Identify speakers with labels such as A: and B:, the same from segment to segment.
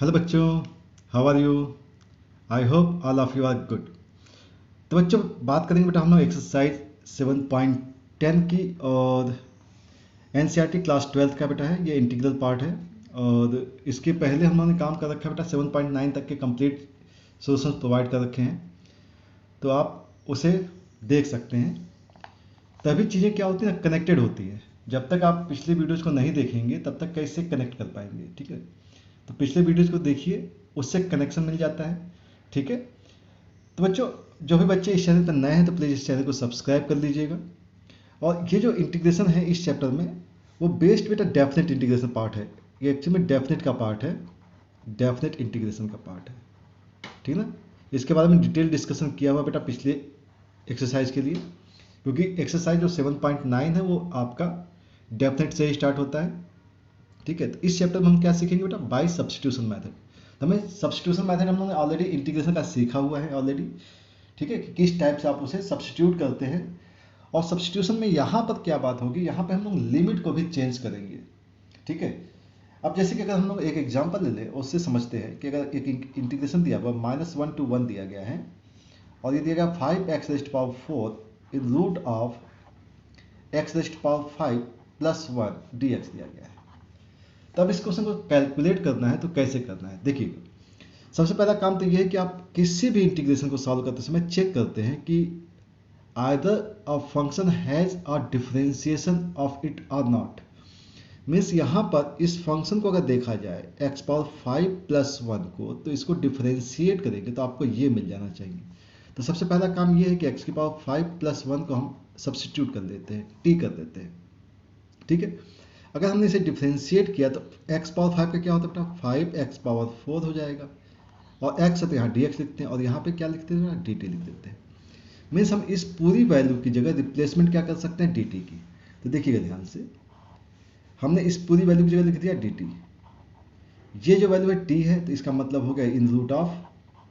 A: Hello बच्चों, how are you? I hope all of you are good. तो बच्चों बात करेंगे बेटा हम लोग एक्सरसाइज 7.10 की, और एनसीईआरटी क्लास 12 का बेटा है, ये इंटीग्रल पार्ट है। और इसके पहले हम लोगों ने काम कर रखा है बेटा 7.9 तक के कंप्लीट सॉल्यूशंस प्रोवाइड कर रखे हैं, तो आप उसे देख सकते हैं। तभी चीज़ें क्या होती है ना, कनेक्टेड होती है। जब तक आप पिछले वीडियोज़ को नहीं देखेंगे तब तक कैसे कनेक्ट कर पाएंगे, ठीक है? तो पिछले वीडियोज़ को देखिए, उससे कनेक्शन मिल जाता है, ठीक है? तो बच्चों, जो भी बच्चे इस चैनल पर नए हैं तो प्लीज़ इस चैनल को सब्सक्राइब कर लीजिएगा। और ये जो इंटीग्रेशन है इस चैप्टर में, वो बेस्ड बेटा डेफिनेट इंटीग्रेशन पार्ट है। ये एक्चुअली में डेफिनेट का पार्ट है, डेफिनेट इंटीग्रेशन का पार्ट है, ठीक है ना? इसके बारे में डिटेल डिस्कशन किया हुआ बेटा पिछले एक्सरसाइज के लिए, क्योंकि एक्सरसाइज जो 7.9 है वो आपका डेफिनेट से ही स्टार्ट होता है, ठीक है? तो इस चैप्टर में हम क्या सीखेंगे बेटा, बाय सब्स्टिट्यूशन मेथड। तो हमें सब्स्टिट्यूशन मेथड हम लोगों ने ऑलरेडी इंटीग्रेशन का सीखा हुआ है ऑलरेडी, ठीक है? कि किस टाइप से आप उसे सब्स्टिट्यूट करते हैं। और सब्स्टिट्यूशन में यहाँ पर क्या बात होगी, यहाँ पे हम लोग लिमिट को भी चेंज करेंगे, ठीक है? अब जैसे कि अगर हम लोग एक एग्जांपल ले लें, उससे समझते हैं कि अगर एक इंटीग्रेशन दिया हुआ -1 to 1 दिया गया है, और ये दिया गया 5x⁴ in root of x⁵ plus 1 dx दिया गया है। तब इस क्वेश्चन को कैलकुलेट करना है तो कैसे करना है, देखिएगा। सबसे पहला काम तो ये है कि आप किसी भी इंटीग्रेशन को सॉल्व करते समय चेक करते हैं कि either a function has a differentiation of it और नॉट। मीन्स यहाँ पर इस फंक्शन को अगर देखा जाए x⁵ प्लस 1 को, तो इसको डिफरेंशिएट करेंगे तो आपको ये मिल जाना चाहिए। तो सबसे पहला काम ये है कि x⁵ प्लस 1 को हम सब्सटीट्यूट कर देते हैं, t कर देते हैं, ठीक है? अगर हमने इसे डिफ्रेंशिएट किया तो x⁵ का क्या होता है बेटा, 5x⁴ हो जाएगा। और x है तो यहाँ dx लिखते हैं, और यहाँ पे क्या लिखते हैं, dt लिख देते हैं। मीन्स हम इस पूरी वैल्यू की जगह रिप्लेसमेंट क्या कर सकते हैं, dt की। तो देखिएगा ध्यान से, हमने इस पूरी वैल्यू की जगह लिख दिया dt। ये जो वैल्यू है t है, तो इसका मतलब हो गया इन रूट ऑफ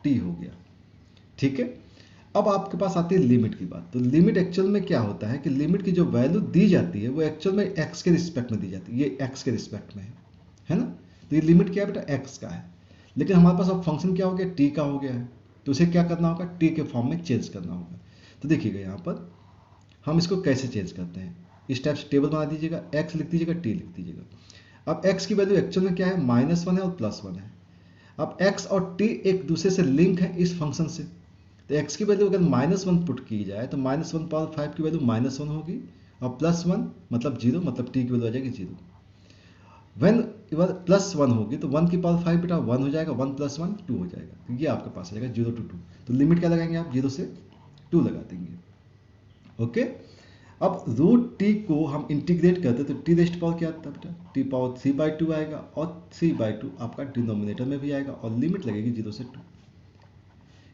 A: t हो गया, ठीक है? अब आपके पास आती है लिमिट की बात। तो लिमिट एक्चुअल में क्या होता है कि लिमिट की जो वैल्यू दी जाती है वो एक्चुअल में x के रिस्पेक्ट में दी जाती है। ये x के रिस्पेक्ट में है ना? तो ये लिमिट क्या है बेटा, x का है। लेकिन हमारे पास अब फंक्शन क्या हो गया, t का हो गया है, तो उसे क्या करना होगा, t के फॉर्म में चेंज करना होगा। तो देखिएगा यहाँ पर हम इसको कैसे चेंज करते हैं। इस टाइप से टेबल बना दीजिएगा, x लिख दीजिएगा, t लिख दीजिएगा। अब x की वैल्यू एक्चुअल में क्या है, -1 है और +1 है। अब x और t एक दूसरे से लिंक है इस फंक्शन से। तो x की वैल्यू अगर -1 पुट की जाए तो -1/5 की वैल्यू -1 होगी, और +1 मतलब 0, मतलब t की वैल्यू आ जाएगी 0। व्हेन +1 होगी तो 1/5 बेटा 1 हो जाएगा, 1 + 1 2 हो जाएगा। तो ये आपके पास आ जाएगा 0 to 2। तो लिमिट क्या लगाएंगे आप, 0 से 2 लगा देंगे, ओके? अब रूट t को हम इंटीग्रेट करते तो t⁻ क्या आता है बेटा, t⁻3/2 आएगा, और 3/2 आपका डिनोमिनेटर में भी आएगा, और लिमिट लगेगी 0 से 2।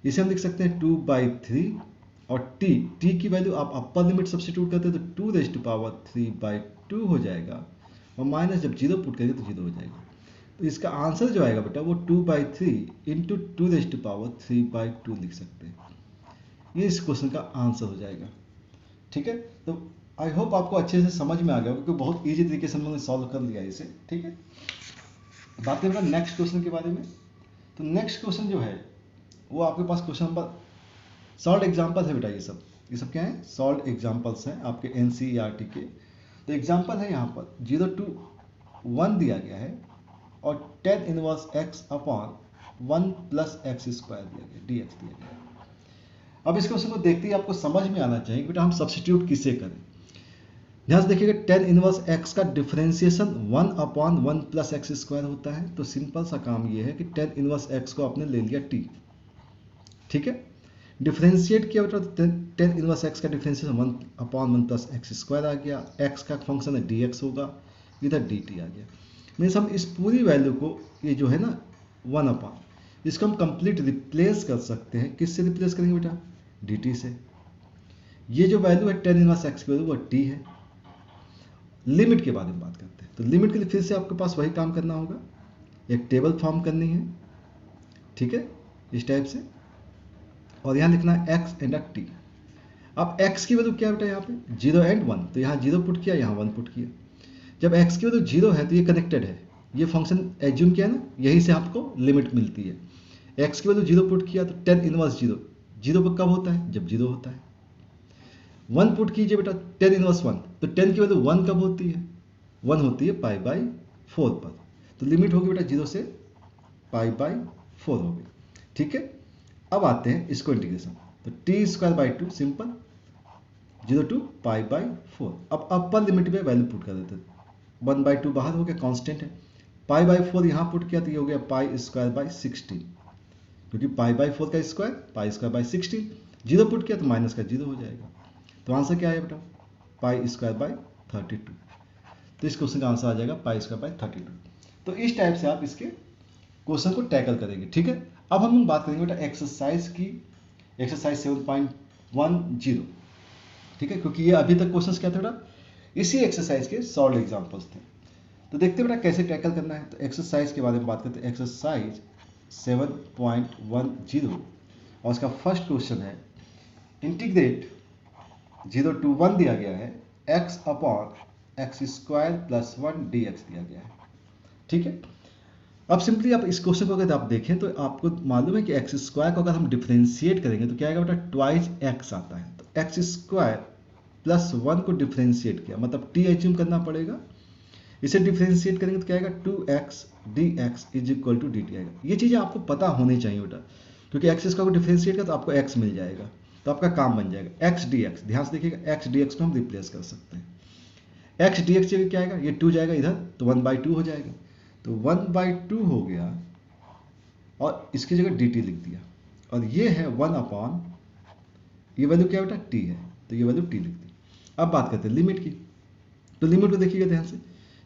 A: इसे हम लिख सकते हैं 2/3, और t की वैल्यू आप अपर लिमिट सब्स्टिट्यूट करते हैं तो 2⁻³ हो जाएगा, और माइनस जब 0 पुट करेंगे तो 0 हो जाएगा। तो इसका आंसर जो आएगा बेटा वो 2/3 इंटू 2⁻³ लिख सकते हैं। ये इस क्वेश्चन का आंसर हो जाएगा, ठीक है? तो आई होप आपको अच्छे से समझ में आ गया, क्योंकि बहुत ईजी तरीके से हमने सॉल्व कर लिया इसे, ठीक है? बात करें नेक्स्ट क्वेश्चन के बारे में। तो नेक्स्ट क्वेश्चन जो है वो आपके पास क्वेश्चन नंबर, सॉल्व एग्जाम्पल है बेटा। ये सब क्या है, सॉल्व एग्जाम्पल्स हैं आपके एनसीईआरटी के। तो एग्जाम्पल है यहाँ पर 0 to 1 दिया गया है, और tan इनवर्स x/1 + x² दिया गया, dx दिया गया है। अब इस क्वेश्चन को देखते ही आपको समझ में आना चाहिए बेटा हम सब्स्टिट्यूट किसे करें। ध्यान से देखिएगा, tan इनवर्स x का डिफरेंशिएशन 1/1 + x² होता है। तो सिंपल सा काम ये है कि tan इनवर्स x को आपने ले लिया t, ठीक है? डिफरेंशिएट किया बेटा, tan इनवर्स x का डिफरेंशिएशन 1/1 + x² आ गया। x का फंक्शन है dx होगा, इधर dt आ गया। मीन्स हम इस पूरी वैल्यू को, ये जो है ना 1/, इसको हम कंप्लीट रिप्लेस कर सकते हैं। किससे रिप्लेस करेंगे बेटा, dt से। ये जो वैल्यू है tan इनवर्स x की वैल्यू वो t है। लिमिट के बारे में बात करते हैं। तो लिमिट के लिए फिर से आपके पास वही काम करना होगा, एक टेबल फॉर्म करनी है, ठीक है, इस टाइप से, और यहाँ लिखना है x एंड t। अब x की वैल्यू क्या बेटा, यहाँ पे 0 and 1, तो यहाँ 0 पुट किया, यहाँ 1 पुट किया। जब x की वैल्यू 0 है तो ये कनेक्टेड है, ये फंक्शन एज्यूम किया ना, यहीं से आपको लिमिट मिलती है। एक्स की वैल्यू 0 पुट किया तो टेन इनवर्स 0, 0 कब होता है, जब 0 होता है। 1 पुट कीजिए बेटा, टेन इनवर्स 1, तो 10 की वैल्यू 1 कब होती है, 1 होती है पाई बाई 4 पर। तो लिमिट होगी बेटा 0 से पाई बाई 4 होगी। ठीक है, अब आते हैं इसको इंटीग्रेशन, तो T square by 2 simple, 0 to pi by 4। अब अपर लिमिट में वैल्यू पुट कर देते हैं, 1/2 बाहर हो गया, कांस्टेंट है। पाई बाई 4 यहाँ पुट किया तो ये हो गया पाई स्क्वायर बाई 16, क्योंकि पाई बाई 4 का square pi square by 16, 0 put किया तो माइनस का 0 हो जाएगा। तो आंसर क्या है बेटा, पाई स्क्वायर बाई 32। तो इस क्वेश्चन का आंसर आ जाएगा पाई स्क्वायर बाई 32। तो इस टाइप से आप इसके क्वेश्चन को टैकल करेंगे। ठीक है, अब हम लोग बात करेंगे बेटा एक्सरसाइज की, एक्सरसाइज 7.10। ठीक है, क्योंकि ये अभी तक क्वेश्चंस क्या थे बेटा, इसी एक्सरसाइज के सॉल्व एग्जांपल्स थे। तो देखते हैं बेटा कैसे टैकल करना है। तो एक्सरसाइज के बारे में बात करते हैं, एक्सरसाइज 7.10 और उसका फर्स्ट क्वेश्चन है इंटीग्रेट 0 to 1 दिया गया है, x upon x square plus 1 dx दिया गया है। ठीक है, अब सिंपली आप इस क्वेश्चन को अगर आप देखें तो आपको मालूम है कि एक्स स्क्वायर को अगर हम डिफरेंशिएट करेंगे तो क्या आएगा बेटा, ट्वाइस एक्स आता है। तो एक्स स्क्वायर प्लस 1 को डिफरेंशिएट किया, मतलब टी एज्यूम करना पड़ेगा। इसे डिफरेंशिएट करेंगे तो क्या आएगा, 2x dx is equal to dt आएगा। ये चीज़ें आपको पता होनी चाहिए बेटा, क्योंकि एक्स स्क्वायर को डिफरेंशिएट कर तो आपको x मिल जाएगा, तो आपका काम बन जाएगा। x dx, ध्यान से देखिएगा, x dx को हम रिप्लेस कर सकते हैं। x dx जगह क्या आएगा, ये 2 जाएगा इधर तो 1/2 हो जाएगा, तो 1/2 हो गया और इसकी जगह dt लिख दिया, और ये है 1 अपॉन, ये वैल्यू क्या बेटा t है, तो ये वैल्यू t लिख दी। अब बात करते हैं लिमिट की। तो लिमिट को देखिएगा ध्यान से,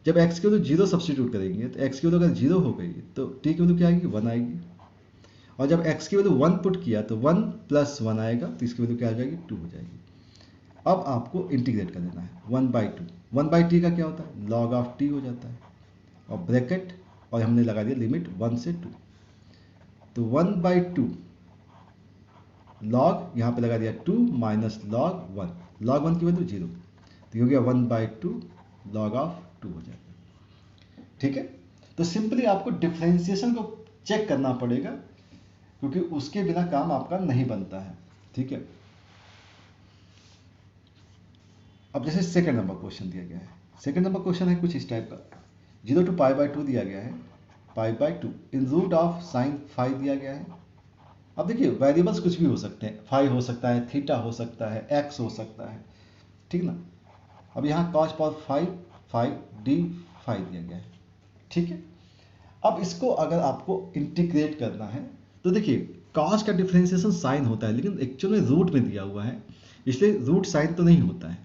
A: जब x की वैल्यू 0 सब्स्टिट्यूट करेंगे तो x की वैल्यू अगर 0 हो गई तो t की वैल्यू क्या आएगी, 1 आएगी। और जब x की वैल्यू 1 पुट किया तो 1 प्लस 1 आएगा, तो इसकी वैल्यू क्या आ जाएगी, 2 हो जाएगी। अब आपको इंटीग्रेट कर देना है, 1/2, 1/t का क्या होता है, लॉग ऑफ t हो जाता है, और ब्रैकेट, और हमने लगा दिया लिमिट 1 से 2, तो 1/2 लॉग, यहाँ पे लगा दिया 2 माइनस लॉग 1, लॉग 1 की वैल्यू 0, तो ये हो गया 1/2 लॉग ऑफ 2 हो जाएगा। ठीक है, तो सिंपली आपको डिफरेंशिएशन को चेक करना पड़ेगा, क्योंकि उसके बिना काम आपका नहीं बनता है। ठीक है, अब जैसे सेकंड नंबर क्वेश्चन दिया गया है, सेकंड नंबर क्वेश्चन है कुछ इस टाइप का, 0 to π/2 दिया गया है, π/2 इन रूट ऑफ साइन फाई दिया गया है। अब देखिए वेरिएबल्स कुछ भी हो सकते हैं, फाई हो सकता है, थीटा हो सकता है, एक्स हो सकता है, ठीक ना। अब यहाँ कॉस पावर 5 डी फाई दिया गया है। ठीक है, अब इसको अगर आपको इंटीग्रेट करना है तो देखिए कॉस का डिफरेंशिएशन साइन होता है, लेकिन एक्चुअल में रूट में दिया हुआ है, इसलिए रूट साइन तो नहीं होता है,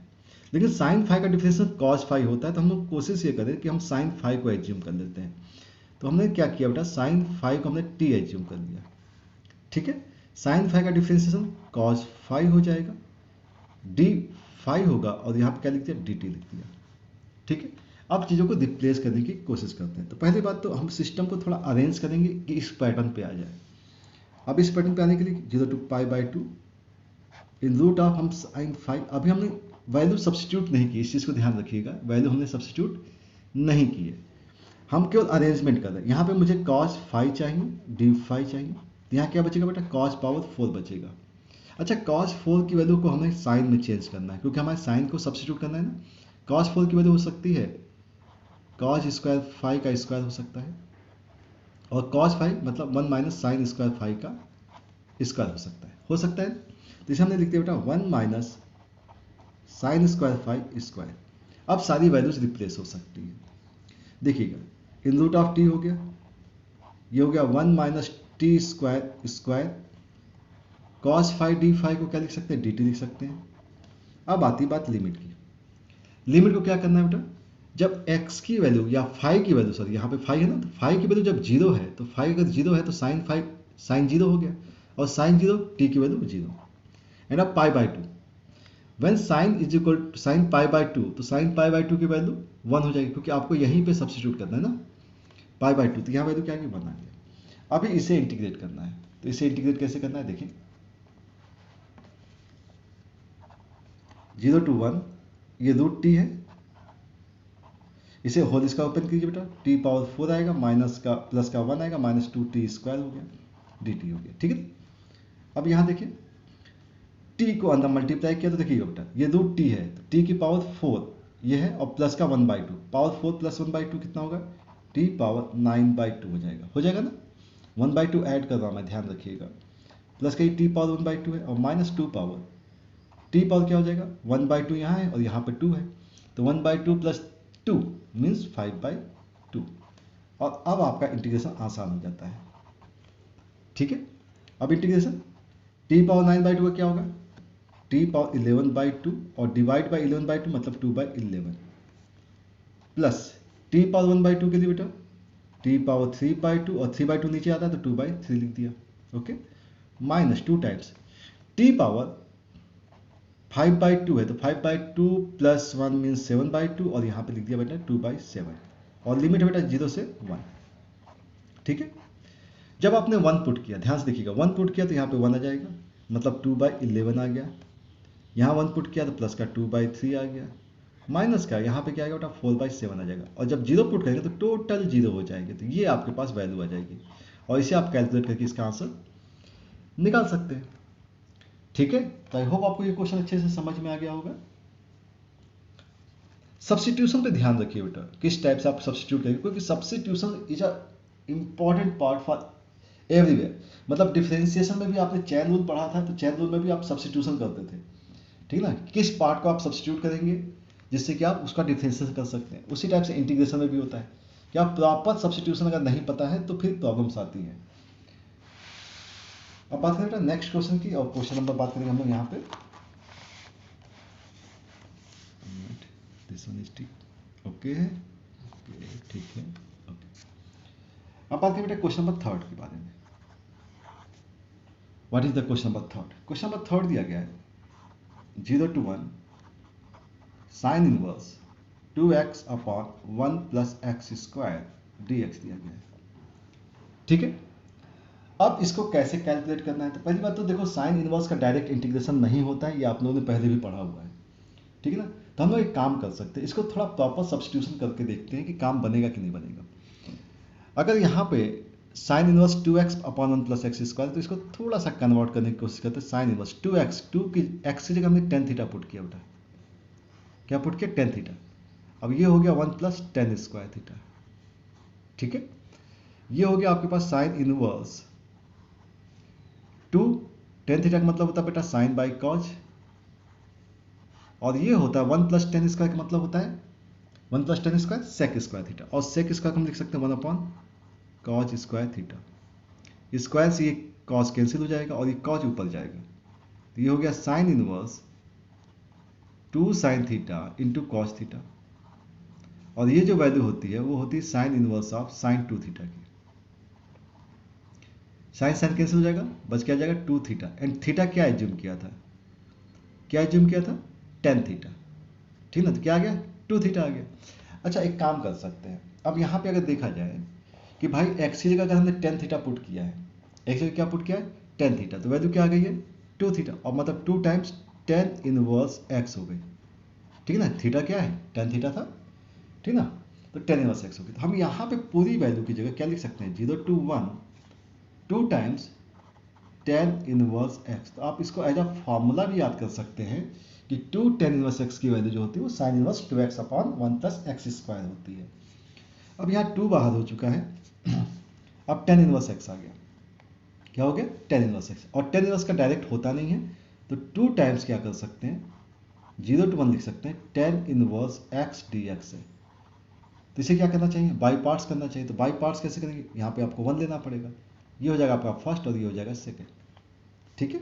A: लेकिन साइन फाई का डिफरेंशिएशन कॉस फाई होता है। तो हम लोग कोशिश ये करें कि हम साइन फाई को एज्यूम कर लेते हैं। तो हमने क्या किया बेटा, साइन फाई को हमने टी एज्यूम कर लिया। ठीक है, साइन फाई का डिफरेंशिएशन कॉस फाई हो जाएगा, डी फाई होगा, और यहाँ पे क्या लिख दिया, डी टी लिख दिया। ठीक है, अब चीज़ों को रिप्लेस करने की कोशिश करते हैं। तो पहली बात तो हम सिस्टम को थोड़ा अरेंज करेंगे कि इस पैटर्न पे आ जाए। अब इस पैटर्न पे आने के लिए 0 to π/2 इन रूट ऑफ, हम साइन फाई, अभी हमने वैल्यू सब्स्टिट्यूट नहीं की, इस चीज़ को ध्यान रखिएगा, वैल्यू हमने सब्स्टिट्यूट नहीं की है, हम केवल अरेंजमेंट कर रहे हैं। यहाँ पे मुझे कॉस फाई चाहिए, डी फाई चाहिए, तो यहाँ क्या बचेगा बेटा, कॉस पावर 4 बचेगा। अच्छा, कॉस 4 की वैल्यू को हमें साइन में चेंज करना है, क्योंकि हमारे साइन को सब्स्टिट्यूट करना है ना। कॉस 4 की वैल्यू हो सकती है कॉस स्क्वायर फाई का स्क्वायर हो सकता है, और कॉस फाई मतलब 1 माइनस साइन स्क्वायर फाई का स्क्वायर हो सकता है। तो इसे हमने लिख दिया बेटा 1 minus sine square phi square. अब सारी वैल्यूज रिप्लेस हो सकती है। देखिएगा, इन रूट ऑफ टी हो गया, ये हो गया 1 minus T square square, cos phi D phi को क्या लिख सकते हैं, डी टी लिख सकते हैं। अब आती बात लिमिट की। लिमिट को क्या करना है बेटा, जब x की वैल्यू या फाई की वैल्यू, सॉरी यहाँ पे फाई है ना, तो फाई की वैल्यू जब 0 है, तो फाई अगर 0 है तो साइन फाई, साइन 0 हो गया, और साइन 0 t की वैल्यू 0, एंड अब π/2 when sine is equal to sine π/2, तो साइन π/2 की वैल्यू 1 हो जाएगी, क्योंकि आपको यहीं पे सब्स्टिट्यूट करना है ना, π/2, तो यहाँ वैल्यू क्या आएगी, 1 आ गया। अभी इसे इंटीग्रेट करना है, तो इसे इंटीग्रेट कैसे करना है, देखिए 0 to 1, ये रूट टी है, इसे होल इसका ओपन कीजिए बेटा, टी पावर 4 आएगा, माइनस का प्लस का 1 आएगा, माइनस 2t स्क्वायर हो गया, dt हो गया। ठीक है, अब यहाँ देखिए t को अंदर मल्टीप्लाई किया तो देखिएगा बेटा ये रूट t है, तो t की पावर 4 ये है, और प्लस का 1/2, पावर 4 प्लस 1/2 कितना होगा, t पावर 9/2 हो जाएगा ना। 1/2 ऐड कर रहा हूँ मैं, ध्यान रखिएगा, प्लस का टी पावर 1/2 है, और माइनस 2 पावर, टी पावर क्या हो जाएगा, 1/2 यहाँ है और यहाँ पे 2 है, तो 1/2 प्लस 2 मीन्स 5/2, और अब आपका इंटीग्रेशन आसान हो जाता है। ठीक है, अब इंटीग्रेशन टी पावर 9/2 का क्या होगा, टी पावर 11/2 और डिवाइड बाई 11/2 मतलब 2/11, प्लस टी पावर 1/2 के लिए बेटा टी पावर 3/2, और 3/2 नीचे आता है तो 2/3 लिख दिया, okay, minus 2 times T power 5/2 है, तो 5/2 प्लस 1 मीन्स 7/2, और यहाँ पे लिख दिया बेटा 2/7, और लिमिट है बेटा 0 से 1। ठीक है, जब आपने 1 पुट किया, ध्यान से देखिएगा, 1 पुट किया तो यहाँ पे 1 आ जाएगा, मतलब 2/11 आ गया, यहाँ 1 पुट किया तो प्लस का 2/3 आ गया, माइनस का यहाँ पे क्या आएगा बेटा 4/7 आ जाएगा, और जब 0 पुट करेंगे तो टोटल 0 हो जाएंगे, तो ये आपके पास वैल्यू आ जाएगी, और इसे आप कैलकुलेट करके इसका आंसर निकाल सकते हैं। ठीक है, तो आई होप आपको ये क्वेश्चन अच्छे से समझ में आ गया होगा। सब्स्टिट्यूशन पे ध्यान रखिए बेटा, किस टाइप से आप सब्स्टिट्यूट करेंगे, क्योंकि substitution is a important part for everywhere. मतलब डिफरेंशिएशन में भी आपने चैन रूल पढ़ा था, तो चैन रूल में भी आप सब्स्टिट्यूशन करते थे, ठीक ना, किस पार्ट को आप सब्स्टिट्यूट करेंगे जिससे कि आप उसका डिफरेंशिएशन कर सकते हैं, उसी टाइप से इंटीग्रेशन में भी होता है कि आप प्रॉपर सब्स्टिट्यूशन अगर नहीं पता है तो फिर प्रॉब्लम्स आती हैं। अब बात करें बेटा नेक्स्ट क्वेश्चन की, और क्वेश्चन नंबर बात करेंगे हम लोग यहाँ पे, दिस वन इज ठीक, ओके ठीक है, ओके। अब बात करें बेटा क्वेश्चन नंबर 3 के बारे में। What is the question number 3? Question number 3 दिया गया है 0 to 1 sine inverse 2x upon 1 plus X square dx दिया गया है। ठीक है, अब इसको कैसे कैलकुलेट करना है, तो पहली बात तो देखो साइन इनवर्स का डायरेक्ट इंटीग्रेशन नहीं होता है, ये आप लोगों ने पहले भी पढ़ा हुआ है, ठीक है ना। तो हम लोग एक काम कर सकते हैं, इसको थोड़ा प्रॉपर सब्स्टिट्यूशन करके देखते हैं कि काम बनेगा कि नहीं बनेगा। अगर यहाँ पे sine inverse 2x upon 1 plus X square, तो इसको थोड़ा सा कन्वर्ट करने की कोशिश करते हैं। साइन इनवर्स 2x, 2 की x की जगह हमने टेन थीटा पुट किया बेटा, क्या पुट किया, टेन थीटा। अब ये हो गया 1 प्लस टेन स्क्वायर थीटा। ठीक है, ये हो गया आपके पास साइन इनवर्स 2, टेन थीटा का मतलब होता है बेटा साइन बाई कॉज, और ये होता है 1 प्लस टेन स्क्वायर का मतलब होता है 1 plus tan square sec square theta, और सेक स्क्वायर हम लिख सकते हैं 1 upon cos square theta. Square से ये कॉज कैंसिल हो जाएगा और ये कॉज ऊपर जाएगा, तो ये हो गया sine inverse 2 sine theta into cos theta, और ये जो वैल्यू होती है वो होती है sine inverse of sine 2 theta की। साइन साइन कैंसिल हो जाएगा, बच क्या जाएगा 2 थीटा, एंड थीटा क्या एज्यूम किया था, क्या एज्यूम किया था, टेन थीटा, ठीक ना, तो क्या आ गया 2 थीटा आ गया। अच्छा एक काम कर सकते हैं, अब यहाँ पे अगर देखा जाए कि भाई एक्स की जगह अगर हमने टेन थीटा पुट किया है, एक्स की जगह क्या पुट किया है टेन थीटा, तो वैल्यू क्या आ गई है 2 थीटा, और मतलब 2 टाइम्स टेन इनवर्स एक्स हो गई, ठीक है ना, थीटा क्या है टेन थीटा था, ठीक ना, तो टेन इनवर्स एक्स हो गई। तो हम यहाँ पे पूरी वैल्यू की जगह क्या लिख सकते हैं 0 to 1 2 times tan inverse x, तो आप इसको एज अ फॉर्मूला भी याद कर सकते हैं कि 2 टेन इनवर्स एक्स की वैल्यू जो होती है वो sine inverse 2x upon 1 plus X square होती है। अब यहाँ 2 बाहर हो चुका है, अब टेन इनवर्स एक्स आ गया, क्या हो गया टेन इनवर्स एक्स, और टेन इनवर्स का डायरेक्ट होता नहीं है, तो 2 टाइम्स क्या कर सकते हैं 0 to 1 लिख सकते हैं ten inverse x d x है। तो इसे क्या करना चाहिए, बाई पार्ट्स करना चाहिए, तो बाई पार्ट्स कैसे करेंगे, यहाँ पे आपको 1 लेना पड़ेगा, ये हो जाएगा आपका फर्स्ट और ये हो जाएगा सेकेंड। ठीक है,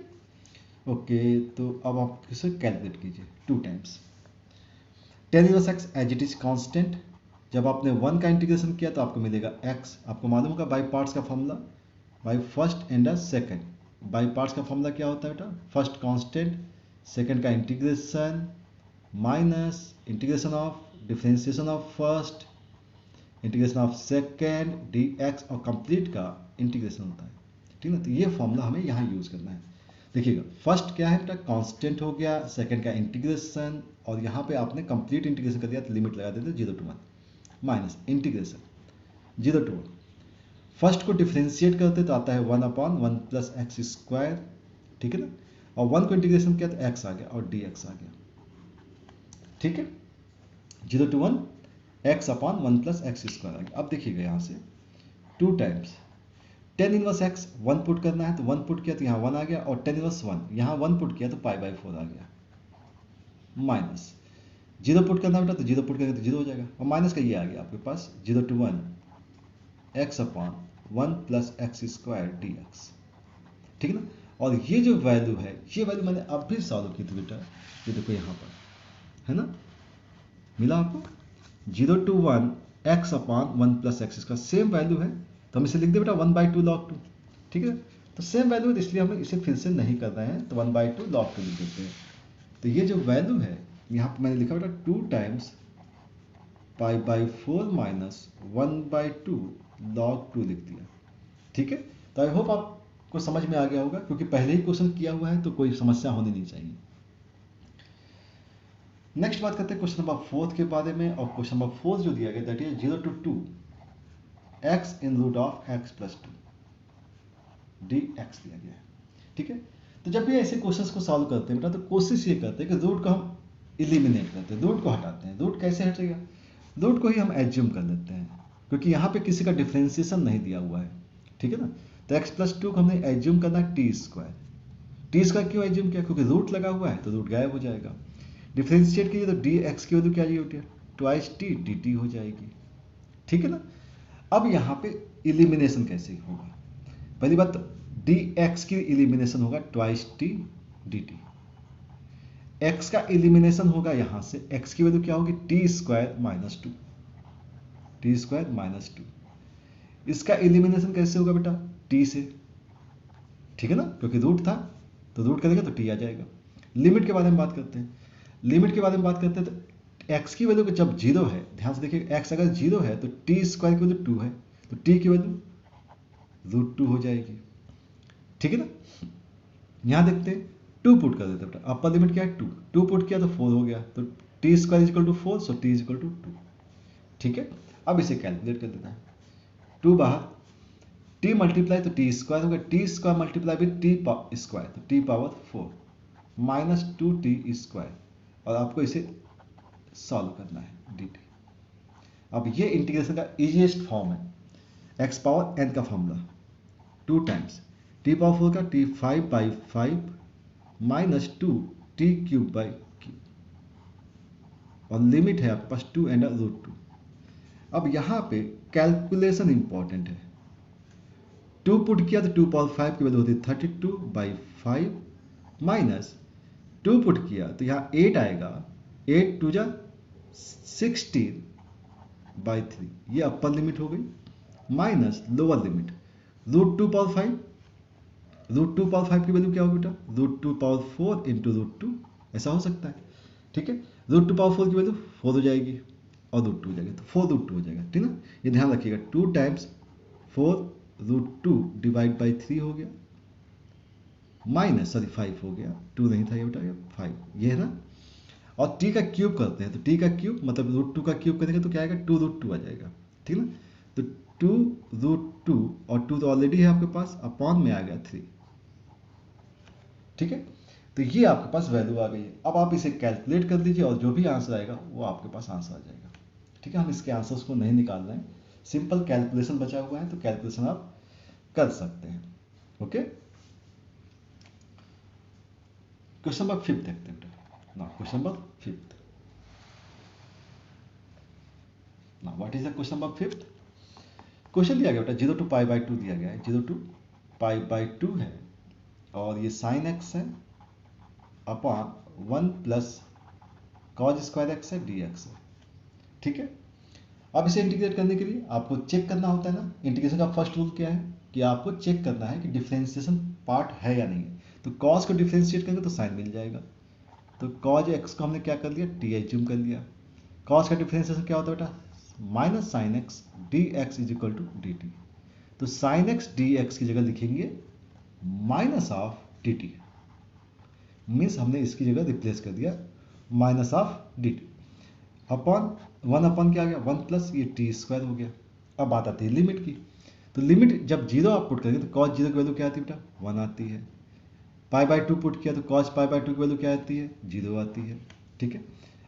A: ओके, तो अब आप इसे कैलकुलेट कीजिए 2 times tan inverse X as it is constant, जब आपने 1 का इंटीग्रेशन किया तो आपको मिलेगा x, आपको मालूम होगा बाई पार्ट्स का formula, by first and second, by parts का फॉर्मूला क्या होता है बेटा, फर्स्ट कांस्टेंट, सेकंड का integration minus integration of differentiation of first, integration of second dx, और कंप्लीट का इंटीग्रेशन होता है, ठीक है। तो ये फॉर्मूला हमें यहाँ यूज करना है। देखिएगा फर्स्ट क्या है बेटा कांस्टेंट हो गया, सेकंड का इंटीग्रेशन, और यहाँ पे आपने कंप्लीट इंटीग्रेशन कर दिया तो लिमिट लगा देते 0 to 1, minus integration 0 to 1। First को डिफ्रेंशिएट करते तो आता है 1/1 प्लस एक्स स्क्वायर, ठीक है ना, और 1 को इंटीग्रेशन किया तो एक्स आ गया और डी एक्स आ गया, ठीक है। 0 to 1 x/1 plus X square आ गया। अब देखिएगा यहाँ से 2 times tan inverse x 1 put करना है तो 1 पुट किया तो यहाँ 1 आ गया, और tan इनवर्स 1 यहाँ 1 पुट किया तो π/4 आ गया, माइनस 0 पुट करना बेटा तो 0 पुट करेंगे तो 0 हो जाएगा, और माइनस का ये आ गया आपके पास 0 to 1 x/1 plus X square D x, ठीक है ना। और ये जो वैल्यू है, ये वैल्यू मैंने अब भी सॉल्व की थी बेटा, ये देखो यहाँ पर है ना, मिला आपको 0 to 1 x/1 प्लस एक्स का सेम वैल्यू है, तो हम इसे लिख दे बेटा 1/2 log 2, ठीक है। तो सेम वैल्यू है इसलिए हमें इसे फिर से नहीं कर रहे हैं, तो 1/2 log 2 लिख देते हैं। तो ये जो वैल्यू है यहाँ पर मैंने लिखा बेटा 2 टाइम्स π/4 माइनस 1/2 log 2 लिख दिया, ठीक है। तो आई होप आपको समझ में आ गया होगा, क्योंकि पहले ही क्वेश्चन किया हुआ है तो कोई समस्या होनी नहीं चाहिए। नेक्स्ट बात करते हैं क्वेश्चन नंबर 4 के बारे में, और क्वेश्चन नंबर 4 जो दिया गया that is 0 to 2 x in root of x plus 2 dx दिया गया है, ठीक है। तो जब भी ऐसे क्वेश्चंस को सॉल्व करते हैं बेटा, तो कोशिश ये करते हैं कि रूट को हम इलिमिनेट करते हैं, रूट को हटाते हैं। रूट कैसे हटेगा, रूट को ही हम एज्यूम कर लेते हैं, क्योंकि यहाँ पे किसी का डिफ्रेंसिएशन नहीं दिया हुआ है, ठीक है ना। तो x प्लस 2 को हमने एज्यूम करना है टी स्क्वायर। टी स्क्वायर क्यों एज्यूम किया, क्योंकि रूट लगा हुआ है तो रूट गायब हो जाएगा। डिफ्रेंशिएट कीजिए तो डी एक्स की वैल्यू क्या होती है, ट्वाइस टी डी टी हो जाएगी, ठीक है ना। अब यहाँ पे इलिमिनेशन कैसे होगा, पहली बात तो डी एक्स की इलिमिनेशन होगा twice T D T. X का इलिमिनेशन होगा यहाँ से, एक्स की वैल्यू क्या होगी T square minus 2, T square minus 2। इसका इलिमिनेशन कैसे होगा बेटा, टी से, ठीक है ना, क्योंकि रूट था तो रूट करेंगे तो टी आ जाएगा। लिमिट के बारे में बात करते हैं, लिमिट के बारे में बात करते हैं तो x की वैल्यू जब 0 है, ध्यान से देखिए x अगर 0 है तो टी स्क्वायर की वैल्यू 2 है, तो t की वैल्यू √2 हो जाएगी, ठीक है ना। यहाँ देखते हैं 2 पुट कर देते हैं, अपर लिमिट क्या है 2, 2 पुट किया तो 4 हो गया, तो T square is equal to 4, so T is equal to 2, ठीक है। अब इसे कैलकुलेट कर देना है, 2 बाहर, टी मल्टीप्लाई तो टी स्क्वायर होगा, T square multiply with T square तो T power 4 minus 2t square, और आपको इसे सॉल्व करना है dt। अब ये इंटीग्रेशन का इजीएस्ट फॉर्म है, x पावर n का फॉर्मूला 2 टाइम्स t पावर 4 का t 5/5 minus 2 t cube by cube, और लिमिट है आपके पास 2 एंड √2। अब यहाँ पे कैलकुलेशन इंपॉर्टेंट है, 2 पुट किया तो 2 पावर 5 की वैल्यू होती है 32/5 माइनस 2 पुट किया तो यहाँ 8 आएगा, 8 2 जा 16/3, ये अपर लिमिट हो गई, minus lower limit √2 power 5, √2 power 5 की वैल्यू क्या होगी बेटा, √2 पावर 4 इंटू √2, ऐसा हो सकता है, ठीक है। √2 पावर 4 की वैल्यू 4 हो जाएगी और √2 हो जाएगा, तो 4√2 हो जाएगा, ठीक ना। ये ध्यान रखिएगा 2 टाइम्स 4√2 डिवाइड बाई 3 हो गया, माइनस 5 हो गया, 2 नहीं था ये बेटा, 5 ये है ना। और t का क्यूब करते हैं तो t का क्यूब मतलब √2 का क्यूब करेंगे तो क्या आएगा 2√2 आ जाएगा, ठीक ना। तो 2√2 और 2 तो ऑलरेडी है आपके पास, अपॉन में आ गया 3, ठीक है। तो ये आपके पास वैल्यू आ गई है। अब आप इसे कैलकुलेट कर लीजिए और जो भी आंसर आएगा वो आपके पास आंसर आ जाएगा, ठीक है। हम इसके आंसर्स को नहीं निकाल रहे हैं, सिंपल कैलकुलेशन बचा हुआ है, तो कैलकुलेशन आप कर सकते हैं, ओके। क्वेश्चन नंबर 5 देखते हैं बेटा, now question number 5th, now what is the question number 5th। Question दिया गया बेटा 0 to π/2 दिया गया है, 0 to π/2 है, और ये sin x है upon 1 plus cos square x है dx है, ठीक है। अब इसे इंटीग्रेट करने के लिए आपको चेक करना होता है ना, इंटीग्रेशन का फर्स्ट रूल क्या है कि आपको चेक करना है कि डिफरेंशिएशन पार्ट है या नहीं है। तो cos को डिफरेंशिएट करेंगे तो sin मिल जाएगा, तो cos x को हमने क्या कर लिया t एज्यूम कर लिया। cos का डिफरेंशिएशन क्या होता है बेटा, minus sine x d x is equal to d t. तो साइन एक्स डी एक्स की जगह लिखेंगे minus of d t, means हमने इसकी जगह रिप्लेस कर दिया minus of d t upon one upon क्या आ गया, वन प्लस ये टी स्क्वायर हो गया। अब बात आती है लिमिट की। तो लिमिट जब जीरो आप पुट करेंगे तो कॉस जीरो की वैल्यू क्या आती है बेटा, वन आती है। पाई बाई टू पुट किया तो कॉस पाई बाई टू की वैल्यू क्या आती है, जीरो आती है। ठीक है,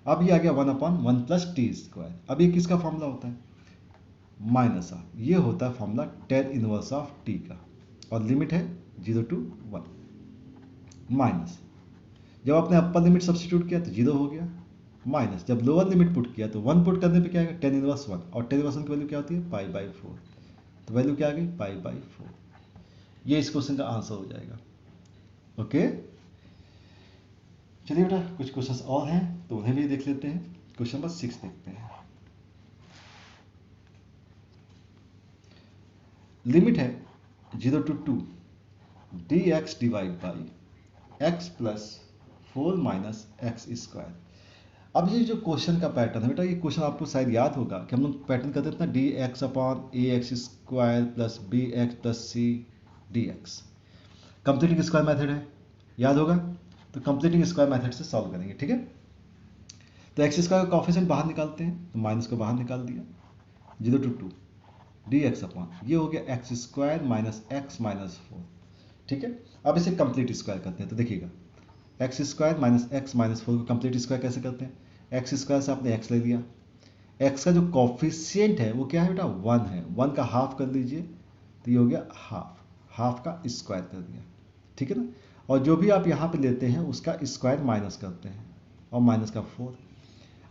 A: अब ये आ गया one upon one plus T square. अब ये किसका फॉर्मूला होता है, माइनस ऑफ, ये होता है formula tan inverse of T का, और लिमिट है जीरो टू वन। माइनस जब आपने अपर लिमिट सब्स्टिट्यूट किया तो जीरो हो गया, माइनस जब लोअर लिमिट पुट किया तो वन पुट करने पे क्या आएगा, टेन इनवर्स वन, और टेन इनवर्स वन की वैल्यू क्या होती है, पाई बाई फोर। तो वैल्यू क्या आ गई, पाई बाई फोर। ये इस क्वेश्चन का आंसर हो जाएगा। ओके, चलिए बेटा कुछ क्वेश्चंस और हैं तो उन्हें भी देख लेते हैं। क्वेश्चन नंबर 6 देखते हैं। लिमिट है zero to two d x divide by x plus four minus x square. अब ये जो क्वेश्चन का पैटर्न है बेटा, ये क्वेश्चन आपको शायद याद होगा कि हम लोग पैटर्न करते थे ना, D x upon A X square plus B X plus C D X. Completing square method है, याद होगा। तो कंप्लीटिंग स्क्वायर मेथड से सॉल्व करेंगे, ठीक है। तो एक्स स्क्वायर का कॉफिशिएंट बाहर निकालते हैं, तो माइनस को बाहर निकाल दिया, zero to two d x upon ये हो गया x square minus x minus four. ठीक है, अब इसे कंप्लीट स्क्वायर करते हैं। तो देखिएगा x square minus x minus four को कंप्लीट स्क्वायर कैसे करते हैं, एक्स स्क्वायर से आपने एक्स ले लिया, एक्स का जो कॉफिशिएंट है वो क्या है बेटा, वन है, वन का हाफ कर लीजिए तो ये हो गया हाफ, हाफ का स्क्वायर कर दिया, ठीक है ना। और जो भी आप यहाँ पे लेते हैं उसका स्क्वायर माइनस करते हैं, और माइनस का फोर।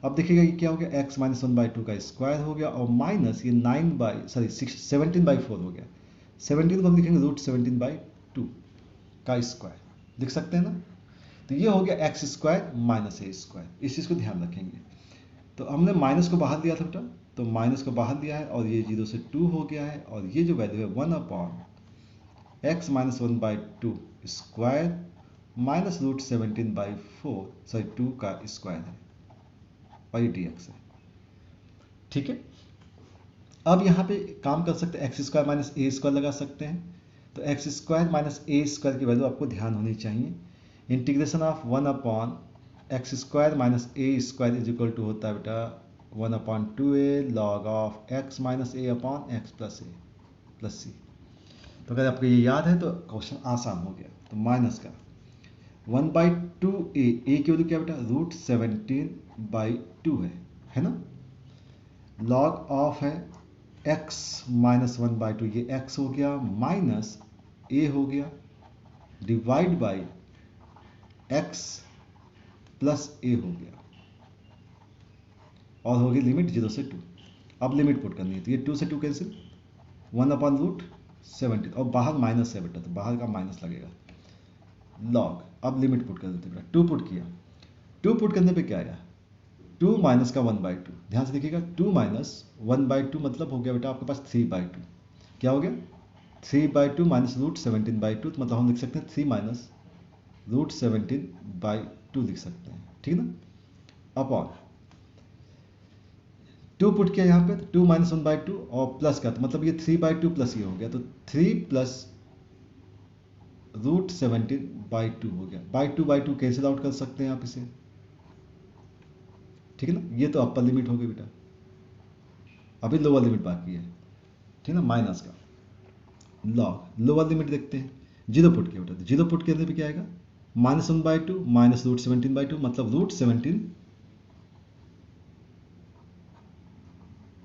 A: अब देखिएगा ये क्या हो गया, x minus one by to का स्क्वायर हो गया, और माइनस ये nine by sorry six 17 by four हो गया। 17 को हम लिखेंगे रूट 17 बाई टू का स्क्वायर, लिख सकते हैं ना। तो ये हो गया x square minus a square, इस चीज़ को ध्यान रखेंगे। तो हमने माइनस को बाहर दिया था बेटा, तो माइनस को बाहर दिया है, और ये जीरो से टू हो गया है, और ये जो वैल्यू है one upon x minus one by two square minus root 17 by four sorry two का स्क्वायर है, और ये डी एक्स है। ठीक है, अब यहाँ पे काम कर सकते हैं, x square minus a square लगा सकते हैं। तो x square minus a square की वैल्यू आपको ध्यान होनी चाहिए। Integration of one upon x square minus a square is equal to होता है बेटा one upon two a log of x minus a upon x plus a plus c. तो अगर आपको ये याद है तो क्वेश्चन आसान हो गया। तो माइनस का वन बाई टू ए की वैल्यू क्या बेटा, रूट 17 बाई टू है ना। लॉग ऑफ है x minus one by two, ये x हो गया, माइनस a हो गया, divide by x plus a हो गया, और हो गई लिमिट जीरो से टू। अब लिमिट पुट करनी है, तो ये टू से two cancel, one upon root 17, और बाहर माइनस है बेटा तो बाहर का माइनस लगेगा, लॉग। अब लिमिट पुट कर देते बेटा, टू पुट किया, टू पुट करने पे क्या आया, टू माइनस का वन बाई टू, ध्यान से देखिएगा, two minus one by two मतलब हो गया बेटा आपके पास थ्री बाई टू। क्या हो गया, three by two minus root 17 by two, मतलब हम लिख सकते हैं three minus root 17 by two लिख सकते हैं, ठीक है ना। अपॉन टू पुट किया यहाँ पे, two minus one by two और प्लस का, तो मतलब ये थ्री बाई टू प्लस ये हो गया, तो three plus root 17 by two हो गया। बाई टू कैंसिल आउट कर सकते हैं आप इसे, ठीक है ना। ये तो अपर लिमिट हो गई बेटा, अभी लोअर लिमिट बाकी है, ठीक है ना, माइनस का लॉग। लोअर लिमिट देखते हैं, जीरो पुट किया बेटा, तो जीरो पुट करने पे क्या आएगा, minus one by two minus root 17 by two, मतलब रूट 17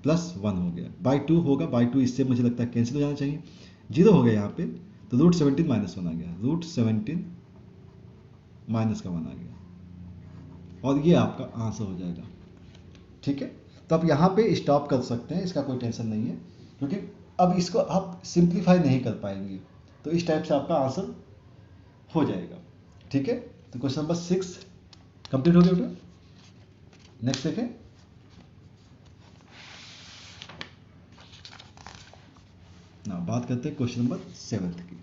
A: प्लस वन हो गया, बाई टू होगा, बाई टू इससे मुझे लगता है कैंसिल हो जाना चाहिए, जीरो हो गया यहाँ पे, तो रूट 17 माइनस वन आ गया, रूट 17 माइनस का वन आ गया, और ये आपका आंसर हो जाएगा। ठीक है, तो आप यहाँ पे स्टॉप कर सकते हैं, इसका कोई टेंशन नहीं है, क्योंकि अब इसको आप सिंप्लीफाई नहीं कर पाएंगे, तो इस टाइप से आपका आंसर हो जाएगा। ठीक है, तो क्वेश्चन नंबर 6 कंप्लीट हो गया बेटा। नेक्स्ट देखें, ना बात करते हैं क्वेश्चन नंबर 7 की।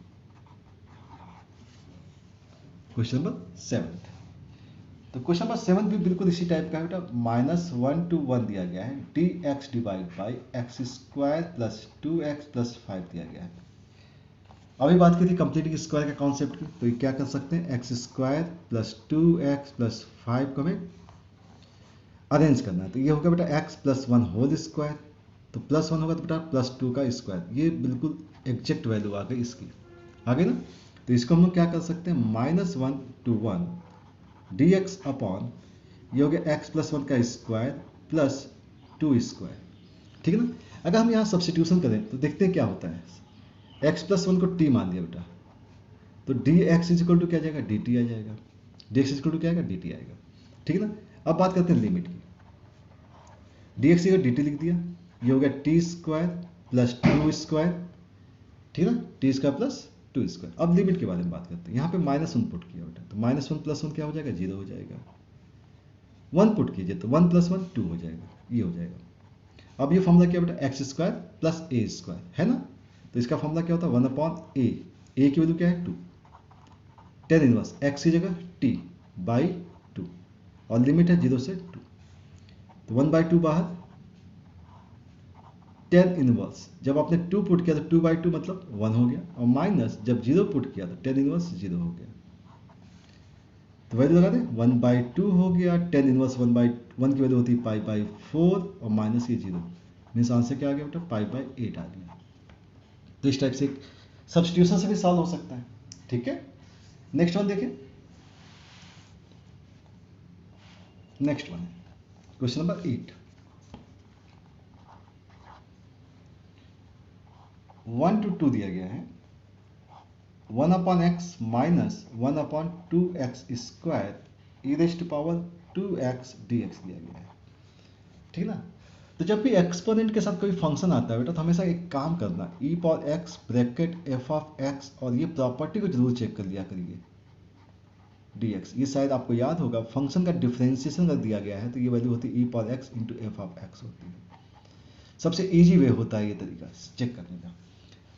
A: क्वेश्चन नंबर 7, तो क्वेश्चन नंबर 7 भी बिल्कुल इसी टाइप का है बेटा, माइनस वन टू वन दिया गया है, D x divide by x square plus two x plus five दिया गया है। अभी बात की थी कंप्लीटिंग स्क्वायर का कॉन्सेप्ट की, तो ये क्या कर सकते हैं, x square plus two x plus five को हमें अरेंज करना है। तो ये होगा बेटा x plus one whole square, तो प्लस वन होगा तो बेटा प्लस टू का स्क्वायर, ये बिल्कुल एग्जैक्ट वैल्यू आ गई इसकी, आ गई ना। तो इसको हम लोग क्या कर सकते हैं, minus one two one D x upon ये हो गया x प्लस वन का स्क्वायर प्लस टू स्क्वायर, ठीक है ना। अगर हम यहाँ सब्सटीट्यूशन करें तो देखते हैं क्या होता है, x प्लस वन को t मान लिया बेटा, तो d x is equal to क्या आ जाएगा, डी टी आ जाएगा, d x is equal to क्या आएगा, डी टी आएगा, ठीक है ना। अब बात करते हैं लिमिट की, डी एक्स डी टी लिख दिया, ये हो गया T square plus two square, ठीक है ना, T square plus two square. अब लिमिट के बारे में बात करते हैं, यहाँ पे माइनस वन पुट किया बेटा, तो माइनस वन प्लस वन क्या हो जाएगा, जीरो हो जाएगा, वन पुट कीजिए तो वन प्लस वन टू हो जाएगा, ये हो जाएगा। अब ये फॉर्मूला क्या बेटा, एक्स स्क्वायर प्लस ए स्क्वायर है ना, तो इसका फॉर्मूला क्या होता है, वन अपॉन ए, ए की वैल्यू क्या है, टू, टेन इनवर्स एक्स की जगह टी बाई टू, और लिमिट है जीरो से टू, तो वन बाई टू बाहर, टेन इनवर्स जब आपने टू पुट किया तो टू बाई टू मतलब वन हो गया, और माइनस जब जीरो पुट किया तो टेन इनवर्स जीरो हो गया, तो वैल्यू लगा दें, वन बाई टू हो गया, tan inverse one by one की वैल्यू होती है पाई बाई फोर, और माइनस ये जीरो, मीन्स आंसर क्या आ गया बेटा, पाई बाई एट आ गया। तो इस टाइप से सब्स्टिट्यूशन से भी सॉल्व हो सकता है, ठीक है। नेक्स्ट वन देखें, next one question number 8, 1 to 2 दिया गया है, 1 upon x minus 1 upon two x square e raise to power 2x dx दिया गया है, ठीक ना। तो जब भी एक्सपोनेंट के साथ कोई फंक्शन आता है बेटा, तो हमेशा एक काम करना, e power x bracket f of x, और ये प्रॉपर्टी को जरूर चेक कर लिया करिए, dx, ये शायद आपको याद होगा, फंक्शन का डिफरेंशिएशन कर दिया गया है तो ये वैल्यू होती है e power x into f of x होती है। सबसे इजी वे होता है ये तरीका चेक करने का।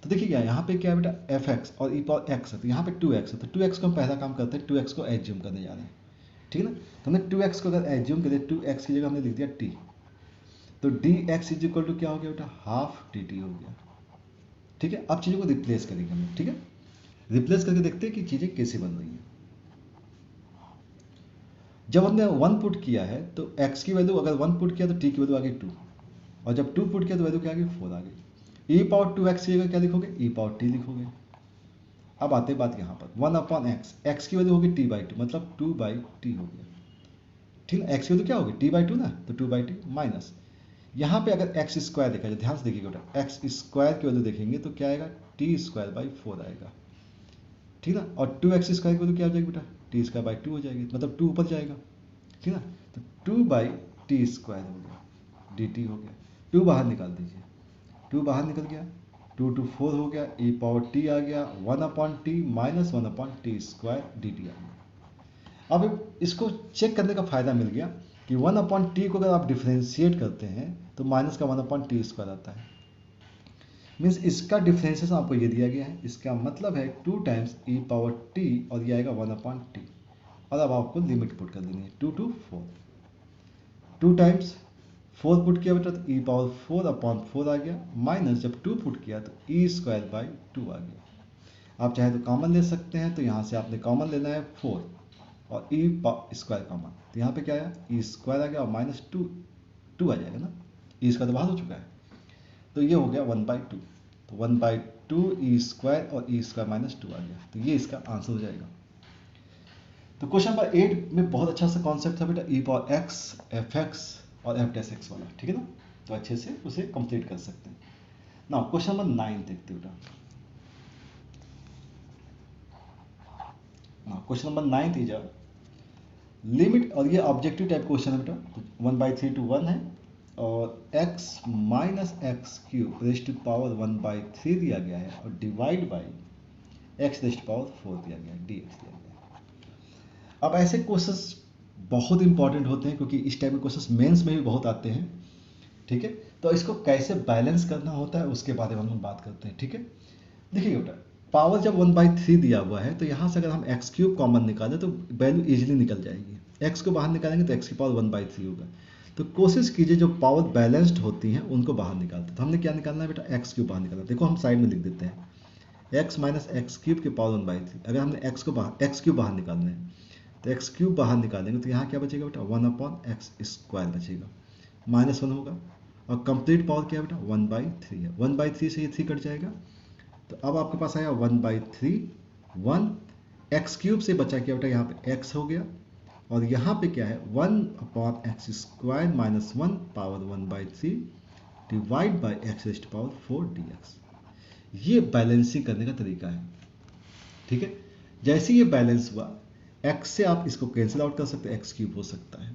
A: तो देखिए क्या यहाँ पे क्या है बेटा, एफ एक्स और ई पावर एक्स है, तो यहाँ पे टू एक्स है, तो टू एक्स को हम पहला काम करते हैं, टू एक्स को एज्यूम करने जा रहे हैं, ठीक है ना। तो हमने टू एक्स को अगर एज्यूम करें, टू एक्स की जगह हमने लिख दिया टी, तो d x is equal to क्या हो गया बेटा, हाफ डी टी हो गया, ठीक है। अब चीज़ों को रिप्लेस करेंगे हम, ठीक है, रिप्लेस करके देखते हैं कि चीज़ें कैसे बन रही हैं। जब हमने वन पुट किया है तो x की वैल्यू अगर वन पुट किया तो t की वैल्यू आ गई टू, और जब टू पुट किया तो वैल्यू क्या आ गई, फोर आ गई। ई पावर टू एक्स की जगह क्या लिखोगे, ई पावर टी लिखोगे। अब आते बात यहाँ पर, वन अपॉन एक्स, एक्स की वैल्यू होगी टी बाई टू, मतलब टू बाई टी हो गया, ठीक है। एक्स की वैल्यू क्या होगी, टी बाई टू ना, तो टू बाई टी माइनस, यहाँ पे अगर एक्स स्क्वायर देखा जाए, ध्यान से देखिएगा बेटा, एक्स स्क्वायर की वैल्यू देखेंगे तो क्या आएगा, टी स्क्वायर बाई फोर आएगा, ठीक ना। और टू एक्स स्क्वायर की वैल्यू क्या हो जाएगी बेटा, टी स्क्वायर बाई टू हो जाएगी, मतलब टू ऊपर जाएगा, ठीक है ना। तो टू बाई टी स्क्वायर हो गया, डी टी हो गया, टू बाहर निकाल दीजिए, टू बाहर निकल गया, टू टू फोर हो गया, ई पावर टी आ गया, one upon t minus one upon t square d t आ गया। अब इसको चेक करने का फायदा मिल गया कि वन अपॉन टी को अगर आप डिफ्रेंशिएट करते हैं तो माइनस का वन अपॉन टी स्क्वायर आता है, मीन्स इसका डिफ्रेंशिएशन आपको ये दिया गया है, इसका मतलब है टू टाइम्स ई पावर टी, और ये आएगा वन अपॉन टी, और अब आपको लिमिट पुट कर देनी है, two to four, two times four put किया बेटा तो e power four upon four आ गया, माइनस जब टू पुट किया तो ई स्क्वायर बाई टू आ गया। आप चाहे तो कॉमन ले सकते हैं, तो यहाँ से आपने कॉमन लेना है फोर और ई स्क्वायर कॉमन, तो यहाँ पे क्या आया, ई स्क्वायर आ गया और माइनस टू, टू आ जाएगा ना, ई स्क्वायर तो बाहर हो चुका है, तो ये हो गया वन बाई टू, तो one by to E square और ई स्क्वायर माइनस टू आ गया, तो ये इसका आंसर हो जाएगा। तो क्वेश्चन नंबर 8 में बहुत अच्छा सा कॉन्सेप्ट था बेटा, ई पावर एक्स एफ एक्स और एफ डैश एक्स वाला, ठीक है ना, तो अच्छे से उसे कंप्लीट कर सकते हैं ना। क्वेश्चन नंबर 9 देखते बेटा, क्वेश्चन नंबर 9 इज लिमिट, और ये ऑब्जेक्टिव टाइप क्वेश्चन है बेटा, तो one by three to one है, और x minus x cube raise to power one by three दिया गया है, और divide by x raise to power four दिया गया है, डी एक्स दिया गया है। अब ऐसे क्वेश्चंस बहुत इंपॉर्टेंट होते हैं, क्योंकि इस टाइप के क्वेश्चंस मेंस में भी बहुत आते हैं, ठीक है। तो इसको कैसे बैलेंस करना होता है उसके बारे में हम बात करते हैं, ठीक है। देखिए बेटा, पावर जब वन बाई थ्री दिया हुआ है, तो यहाँ से अगर हम एक्स क्यूब कॉमन निकालें तो वैल्यू इजीली निकल जाएगी, एक्स को बाहर निकालेंगे तो एक्स की पावर वन बाई थ्री होगा। तो कोशिश कीजिए जो पावर बैलेंस्ड होती हैं उनको बाहर निकालते, तो हमने क्या निकालना है बेटा, एक्स क्यूब बाहर निकालना। देखो हम साइड में लिख देते हैं, एक्स माइनस एक्स क्यूब के पावर वन बाई थ्री, अगर हमने एक्स क्यूब बाहर निकालना है तो एक्स क्यूब बाहर निकालेंगे तो यहाँ क्या बचेगा बेटा 1/x² बचेगा, -1 होगा। और कंप्लीट पावर क्या है बेटा 1/3 है, 1/3 से ये 3 कट जाएगा। तो अब आपके पास आया 1/3, 1 एक्स क्यूब से बचा क्या बेटा यहाँ पे x हो गया, और यहाँ पे क्या है 1/x² - 1 power 1/3 divide by x⁴ dx। ये बैलेंसिंग करने का तरीका है, ठीक है। जैसे ये बैलेंस हुआ, x से आप इसको कैंसिल आउट कर सकते हैं, x³ हो सकता है।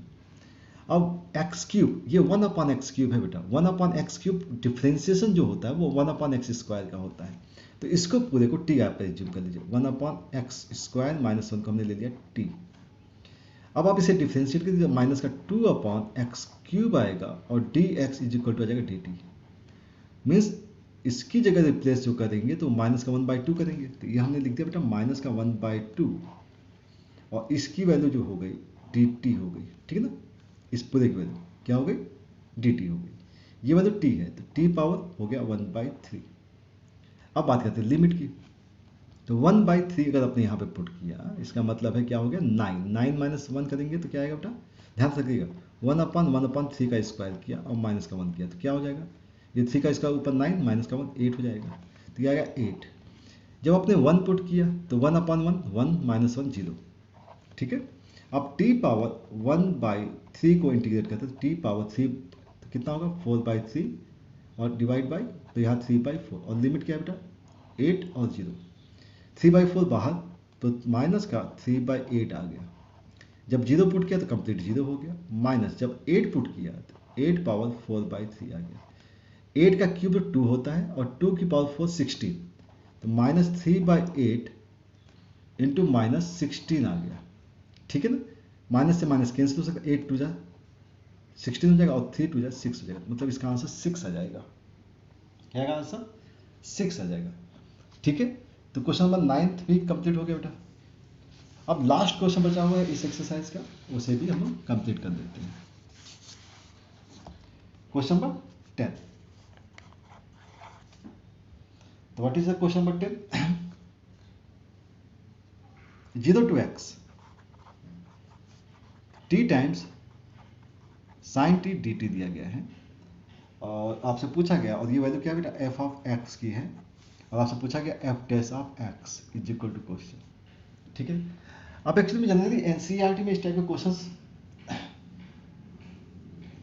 A: अब x³ ये 1/x³ है बेटा, 1/x³ डिफ्रेंसिएशन जो होता है वो 1/x² का होता है। तो इसको पूरे को t आप एज्यूम कर लीजिए, 1/x² - 1 को हमने ले लिया t। अब आप इसे डिफ्रेंशिएट कर दीजिए, माइनस का 2/x³ आएगा और dx = आ जाएगा dt। मीन्स इसकी जगह रिप्लेस जो करेंगे तो माइनस का 1/2 करेंगे, तो ये हमने लिख दिया बेटा माइनस का 1/2, और इसकी वैल्यू जो हो गई dt हो गई, ठीक है ना। इस पूरे की वैल्यू क्या हो गई dt हो गई, ये वैल्यू t है, तो t पावर हो गया 1/3। अब बात करते हैं लिमिट की। तो 1/3 अगर आपने यहाँ पे पुट किया, इसका मतलब है क्या हो गया 9 - 1 करेंगे तो क्या आएगा बेटा, ध्यान से रखिएगा, 1/1/3 का स्क्वायर किया और माइनस का 1 किया तो क्या हो जाएगा, ये 3 का स्क्वायर ऊपर 9 माइनस का 1 8 हो जाएगा, तो क्या आएगा 8। जब आपने 1 पुट किया तो 1/1 1 - 1 0, ठीक है। अब t पावर 1/3 को इंटीग्रेट करते हैं तो t पावर 3 तो कितना होगा 4/3 और डिवाइड बाई, तो यहाँ 3/4 और लिमिट क्या है बेटा 8 और 0, 3/4 बाहर तो माइनस का 3/8 आ गया। जब 0 पुट किया तो कंप्लीट 0 हो गया, माइनस जब 8 पुट किया तो 8 पावर 4/3 आ गया। 8 का क्यूब 2 होता है और 2 की पावर 4 16, तो -3/8 इंटू -16 आ गया, ठीक है ना। माइनस से माइनस कैंसिल हो सकता है, 8 2 जा 16 हो जाएगा और 3 2 जा 6 हो जाएगा, मतलब इसका आंसर 6 आ जाएगा। क्या आएगा आंसर 6 आ जाएगा, ठीक है। तो क्वेश्चन नंबर 9 भी कंप्लीट हो गया बेटा। अब लास्ट क्वेश्चन बचा हुआ है इस एक्सरसाइज का, उसे भी हम लोग कंप्लीट कर देते हैं। क्वेश्चन नंबर 10, तो what is the question number 10? 0 to x t times sign T dt दिया गया है और आपसे पूछा गया, और ये वैल्यू क्या है बेटा f ऑफ x की है, और आपसे पूछा गया f dash of x is equal to question, ठीक है। अब एक्चुअली में जनरली एनसीईआरटी में इस टाइप के क्वेश्चंस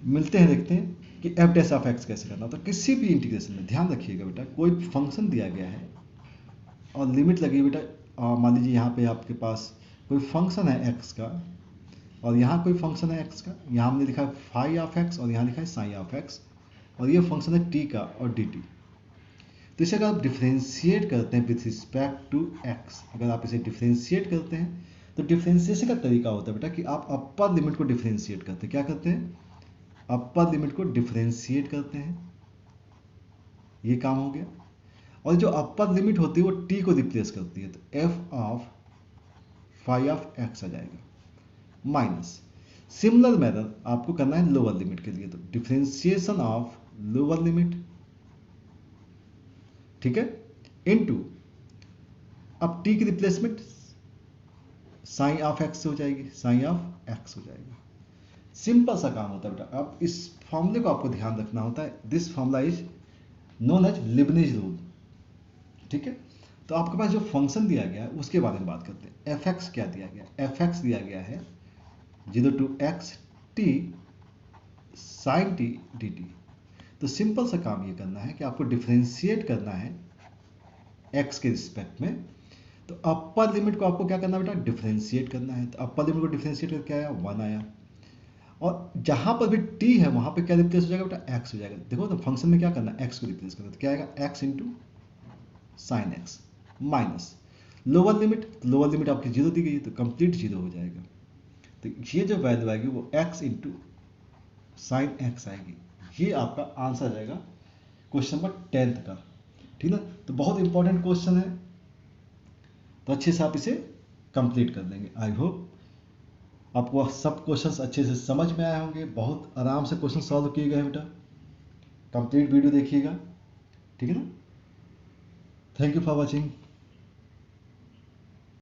A: मिलते हैं, देखते हैं कि f डैश ऑफ x कैसे करना। तो किसी भी इंटीग्रेशन में ध्यान रखिएगा बेटा, कोई फंक्शन दिया गया है और लिमिट लगी बेटा, मान लीजिए यहाँ पे आपके पास कोई फंक्शन है x का और यहाँ कोई फंक्शन है x का, यहाँ हमने लिखा है फाई ऑफ x और यहाँ लिखा है साई ऑफ x, और ये फंक्शन है t का और dt। तो इसे अगर आप डिफ्रेंशिएट करते हैं विथ रिस्पेक्ट टू x, अगर आप इसे डिफ्रेंशिएट करते हैं तो डिफ्रेंशिएशन का तरीका होता है बेटा कि आप अपर लिमिट को डिफ्रेंशिएट करते हैं। क्या करते हैं, अपर लिमिट को डिफ्रेंशिएट करते हैं, ये काम हो गया। और जो अपर लिमिट होती है वो t को रिप्लेस करती है, तो f of phi of x आ जाएगा, माइनस सिमिलर मेथड आपको करना है लोअर लिमिट के लिए, तो डिफरेंशिएशन ऑफ लोअर लिमिट, ठीक है, इनटू अब t की रिप्लेसमेंट साइन ऑफ x हो जाएगी, साइन ऑफ x हो जाएगी। सिंपल सा काम होता है बेटा। अब इस फॉर्मूले को आपको ध्यान रखना होता है, this formula is known as Leibniz rule, ठीक है। तो आपके पास जो फंक्शन दिया गया है उसके बारे में बात करते हैं। fx क्या दिया गया, fx दिया गया है 0 to x t sin t dt। तो सिंपल सा काम ये करना है कि आपको डिफरेंशिएट करना है x के रिस्पेक्ट में, तो अपर लिमिट को आपको क्या करना है बेटा डिफरेंशिएट करना है। तो अपर लिमिट को डिफरेंशिएट करके आया 1 आया, और जहां पर भी t है वहां पे क्या रिप्लेस हो जाएगा बेटा x हो जाएगा। देखो तो फंक्शन में क्या करना है x को रिप्लेस करना, तो क्या आएगा x into sine x, minus lower limit आपकी 0 दी गई है तो कंप्लीट 0 हो जाएगा। तो ये जो वैल्यू आएगी वो x इंटू साइन एक्स आएगी। ये आपका आंसर आ जाएगा क्वेश्चन नंबर 10 का, ठीक ना। तो बहुत इंपॉर्टेंट क्वेश्चन है, तो अच्छे से आप इसे कंप्लीट कर देंगे। आई होप आपको सब क्वेश्चंस अच्छे से समझ में आए होंगे, बहुत आराम से क्वेश्चन सॉल्व किए गए बेटा। कंप्लीट वीडियो देखिएगा, ठीक है ना। Thank you for watching.